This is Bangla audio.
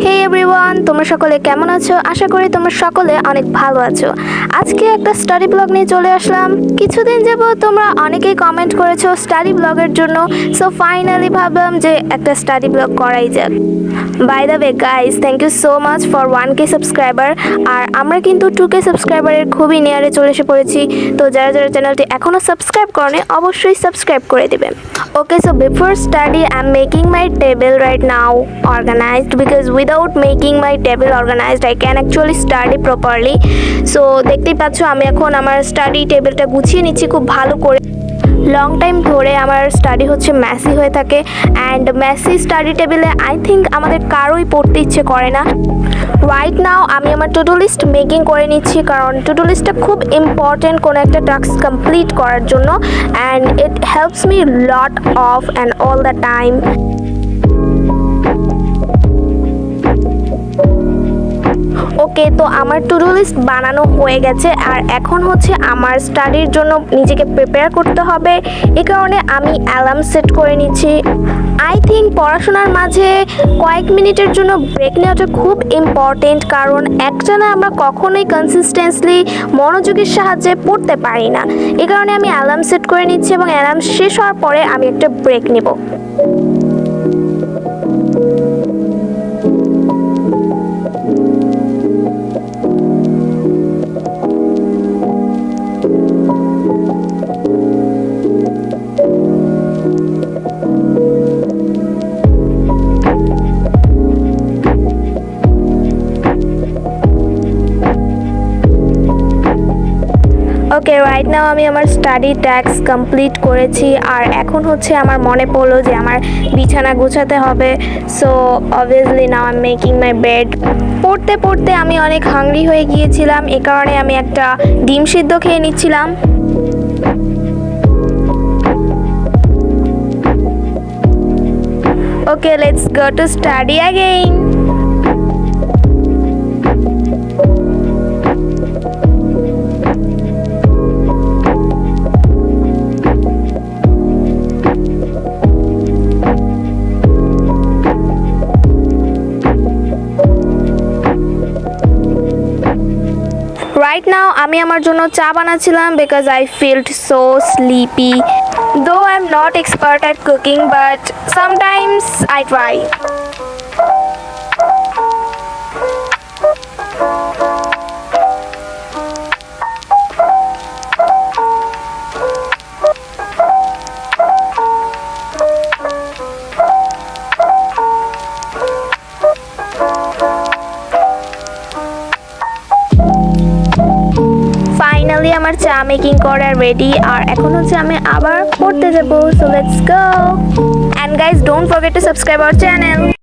হে এভরিওয়ান, তোমরা সকলে কেমন আছো? আশা করি তোমরা সকলে অনেক ভালো আছো। আজকে একটা স্টাডি ব্লগ নিয়ে চলে আসলাম। কিছুদিন যাবত তোমরা অনেকেই কমেন্ট করেছো স্টাডি ব্লগের জন্য, সো ফাইনালি ভাবলাম যে একটা স্টাডি ব্লগ করাই যাক। By the way guys, thank you so much for 1K subscriber. আর আমরা কিন্তু 2K সাবস্ক্রাইবারের খুবই নিয়ারে চলে এসে পড়েছি। তো যারা যারা চ্যানেলটি এখনও সাবস্ক্রাইব করেনি অবশ্যই সাবস্ক্রাইব করে দেবেন। Okay, so before study, I'm making my table right now organized because without making my table organized, I can actually study properly. So দেখতেই পাচ্ছ আমি এখন আমার স্টাডি টেবিলটা গুছিয়ে নিচ্ছি খুব ভালো করে। লং টাইম ধরে আমার স্টাডি হচ্ছে মেসি হয়ে থাকে, অ্যান্ড মেসি স্টাডি টেবিলে আই থিঙ্ক আমাদের কারোই পড়তে ইচ্ছে করে না। রাইট নাও আমি আমার টু ডু লিস্ট মেকিং করে নিচ্ছি, কারণ টু ডু লিস্টটা খুব ইম্পর্টেন্ট কোনো একটা টাস্ক কমপ্লিট করার জন্য, and it helps me lot of and all the time. Okay, তো আমার টু ডু লিস্ট বানানো হয়ে গেছে, আর এখন হচ্ছে আমার স্টাডির জন্য নিজেকে প্রিপেয়ার করতে হবে। এই কারণে আমি অ্যালার্ম সেট করে নিচ্ছি। আই থিঙ্ক পড়াশোনার মাঝে কয়েক মিনিটের জন্য ব্রেক নেওয়াটা খুব ইম্পর্টেন্ট, কারণ একটানা আমরা কখনোই কনসিস্টেন্টলি মনোযোগের সাহায্যে পড়তে পারি না। এই কারণে আমি অ্যালার্ম সেট করে নিচ্ছি, এবং অ্যালার্ম শেষ হওয়ার পরে আমি একটা ব্রেক নেব। ওকে, রাইট নাও আমি আমার স্টাডি টাস্ক কমপ্লিট করেছি, আর এখন হচ্ছে আমার মনে পড়লো যে আমার বিছানা গোছাতে হবে। So obviously now I am making my bed. পড়তে পড়তে আমি অনেক হাংরি হয়ে গিয়েছিলাম, এ কারণে আমি একটা ডিম সিদ্ধ খেয়ে নিচ্ছিলাম। Okay, let's go to study again. Right now আমি আমার জন্য চা বানাচ্ছিলাম because I felt so sleepy. Though I am not expert at cooking, but sometimes I try. Finally আমার চা মেকিং করা রেডি, আর এখন হচ্ছে আমি আবার পড়তে যাবো। So let's go, and guys don't forget to subscribe our channel.